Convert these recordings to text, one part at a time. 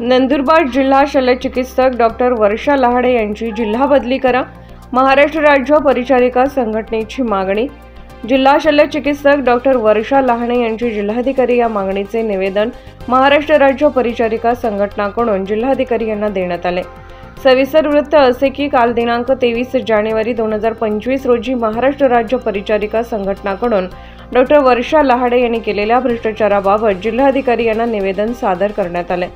नंदुरबार जिल्हा शल्यचिकित्सक डॉक्टर वर्षा लहाडे यांची जिल्हा बदली करा। महाराष्ट्र राज्य परिचारिका संघटनेची मागणी। जिल्हा शल्यचिकित्सक डॉक्टर वर्षा लहाडे यांची जिल्हाधिकारी या मागणीचे निवेदन महाराष्ट्र राज्य परिचारिका संघटनाकडून जिल्हाधिकारी यांना देण्यात आले। सविस्तर वृत्त असे की काल दिनांक 23 जानेवारी 2025 रोजी महाराष्ट्र राज्य परिचारिका संघटनाकडून डॉक्टर वर्षा लहाडे यांनी केलेल्या भ्रष्टाचाराबाबत जिल्हाधिकारी यांना निवेदन सादर करण्यात आले।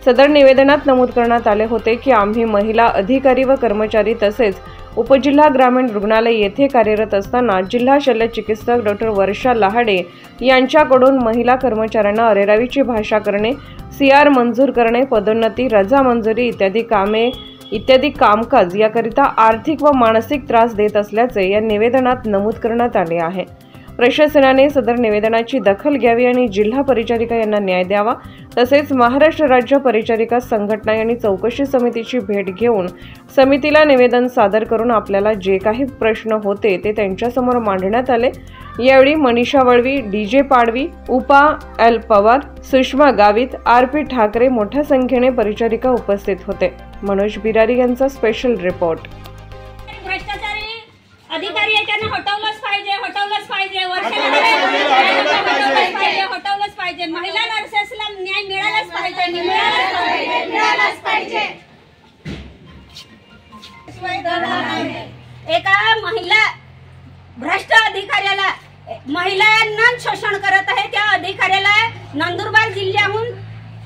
सदर निवेदनात नमूद करण्यात आले होते की आम्ही महिला अधिकारी व कर्मचारी तसेच उपजिल्हा ग्रामीण रुग्णालय येथे कार्यरत असताना जिल्हा शल्यचिकित्सक डॉक्टर वर्षा लहाडे यांच्याकडून महिला कर्मचाऱ्यांना अरेरावीची भाषा करणे, CR मंजूर करणे, पदोन्नती, रजा मंजुरी इत्यादी कामकाज याकरिता आर्थिक व मानसिक त्रास देत असल्याचे या निवेदनात नमूद करण्यात आले आहे। प्रशासनाने सदर निवेदनाची दखल घ्यावी आणि जिल्हा परिचारिका यांना न्याय द्यावा। तसेच महाराष्ट्र राज्य परिचारिका संघटना यांनी चौकशी समितीची भेट घेऊन समितीला निवेदन सादर करून आपल्याला जे काही प्रश्न होते ते त्यांच्यासमोर मांडण्यात आले। यावेळी मनीषा वळवी, DJ पाडवी, उपा L पवार, सुषमा गावित, RP ठाकरे मोठ्या संख्येने परिचारिका उपस्थित होते। मनोज बिरारी यांचा स्पेशल रिपोर्ट। अधिकारी त्यांना हटवलंच पाहिजे, हटवलंच पाहिजे। महिला नर्सेसला न्याय मिळालाच पाहिजे। एका महिला भ्रष्ट अधिकाऱ्याला महिलांना शोषण करत आहे, त्या अधिकाऱ्याला नंदुरबार जिल्ह्याहून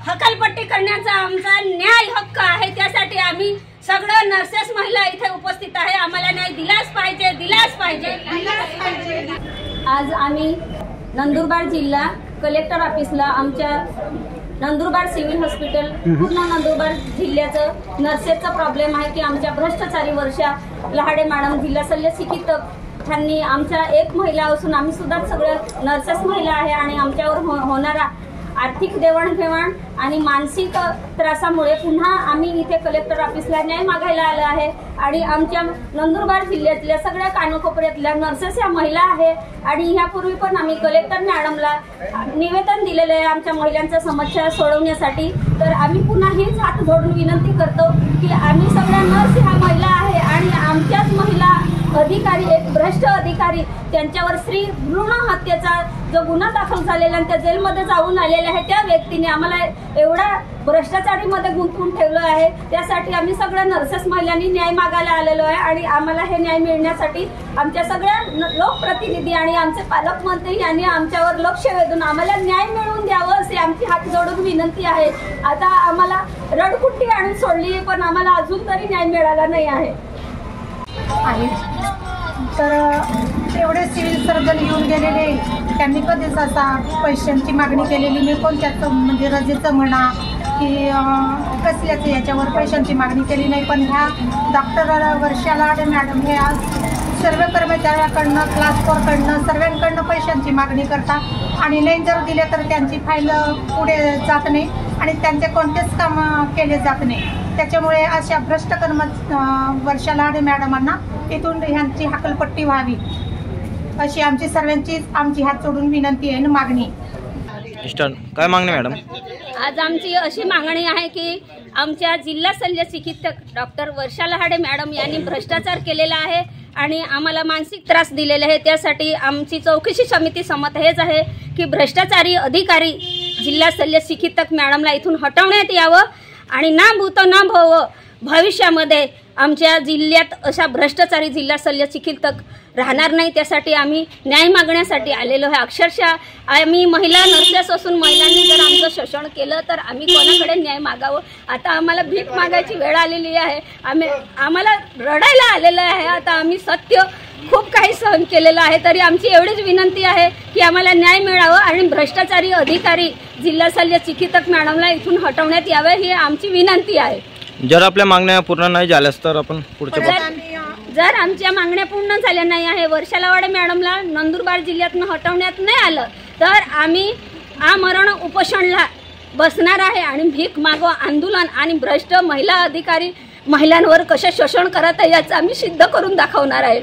हकालपट्टी करण्याचा आमचा न्याय हक्क आहे। त्यासाठी आम्ही सगळं नर्सेस महिला इथे उपस्थित आहे। आम्हाला न्याय दिलाच पाहिजे। आज आम्ही नंदुरबार जिल्हा कलेक्टर ऑफिसला आमच्या नंदुरबार सिव्हिल हॉस्पिटल पूर्ण नंदुरबार जिल्ह्याचं नर्सेसचा प्रॉब्लेम आहे की आमच्या भ्रष्टाचारी वर्षा लहाडे मॅडम जिल्हा शल्य चिकित्सक त्यांनी आमच्या एक महिला असून आम्ही सुद्धा सगळे नर्सेस महिला आहे आणि आमच्यावर होणारा आर्थिक देवाणघेवाण आणि मानसिक त्रासामुळे पुन्हा आम्ही इथे कलेक्टर ऑफिसला न्याय मागायला आलो आहे। आणि आमच्या नंदुरबार जिल्ह्यातल्या सगळ्या कानकोपऱ्यातल्या नर्सेस या महिला आहे आणि यापूर्वी पण आम्ही कलेक्टर मॅडमला निवेदन दिलेले आहे आमच्या महिलांच्या समस्या सोडवण्यासाठी। तर आम्ही पुन्हा हीच हात जोडून विनंती करतो की आम्ही सगळ्या नर्स ह्या महिला आहे आणि आमच्याच महिला अधिकारी एक भ्रष्ट अधिकारी त्यांच्यावर स्त्री भ्रूण हत्येचा जो गुन्हा दाखल झालेला आणि त्या जेलमध्ये जाऊन आलेले आहे त्या व्यक्तीने आम्हाला एवढा भ्रष्टाचारीमध्ये गुंतवून ठेवलं आहे। त्यासाठी आम्ही सगळ्या नर्सेस महिलांनी न्याय मागायला आलेलो आहे आणि आम्हाला हे न्याय मिळण्यासाठी आमच्या सगळ्या लोकप्रतिनिधी आणि आमचे पालकमंत्री यांनी आमच्यावर लक्ष वेधून आम्हाला न्याय मिळवून द्यावं असे आमची हात जोडून विनंती आहे। आता आम्हाला रडकुट्टी आणून सोडली पण आम्हाला अजून तरी न्याय मिळाला नाही आहे। तर एवढे सिव्हिल सर्जन येऊन गेलेले त्यांनी कधीच असा पैशांची मागणी केलेली नाही, कोणत्याच म्हणजे रजेचं म्हणा की कसल्याच याच्यावर पैशांची मागणी केली नाही। पण ह्या डॉक्टर वर्षा लहाडे मॅडम हे आज सर्व कर्मचाऱ्याकडनं क्लास 4कडनं सर्वांकडनं पैशांची मागणी करतात आणि नाही जर दिले तर त्यांची फाईल पुढे जात नाही आणि त्यांचे कोणतेच काम केले जात नाही। त्याच्यामुळे अशा भ्रष्ट वर्षा लहाडे मॅडमांना इथून ह्यांची हकालपट्टी व्हावी अशी आमची सर्वांची हात जोडून विनंती आहे आणि मागणी। काय मागणी मॅडम? आज आमची अशी मागणी आहे की आमच्या जिल्हा शल्य चिकित्सक डॉक्टर वर्षा लहाडे मॅडम यांनी भ्रष्टाचार केलेला आहे आणि आम्हाला मानसिक त्रास दिलेला आहे। त्यासाठी आमची चौकशी समिती समत हेच आहे की भ्रष्टाचारी अधिकारी जिल्हा शल्य चिकित्सक मॅडमला इथून हटवण्यात यावं आणि ना भूतो ना भव भविष्यामध्ये आमच्या जिल्ह्यात अशा भ्रष्टाचारी जिल्हा शल्य चिकित्सक राहणार नाही। त्यासाठी आम्ही न्याय मागण्यासाठी आलेलो आहे। अक्षरशः आम्ही महिला नर्सेस असून महिलांनी जर आमचं शोषण केलं तर आम्ही कोणाकडे न्याय मागावं? आता आम्हाला भीक मागायची वेळ आलेली आहे, आम्हाला रडायला आलेलं आहे। आता आम्ही सत्य खूप काही सहन केलेलं आहे तरी आमची एवढीच विनंती आहे की आम्हाला न्याय मिळावं आणि भ्रष्टाचारी अधिकारी जिल्हा शल्य चिकित्सक मॅडमला इथून हटवण्यात यावे ही आमची विनंती आहे। जर आपल्या मागण्या पूर्ण नाही झाल्यास तर आपण पुढचे जर आमच्या मागण्या पूर्ण झाल्या नाही आहे, वर्षा लहाडे मॅडमला नंदुरबार जिल्ह्यातून हटवण्यात नाही आलं तर आम्ही आमरण उपोषणला बसणार आहे आणि भीक मागो आंदोलन आणि भ्रष्ट महिला अधिकारी महिलांवर कसे शोषण करत आहे याचं आम्ही सिद्ध करून दाखवणार आहे।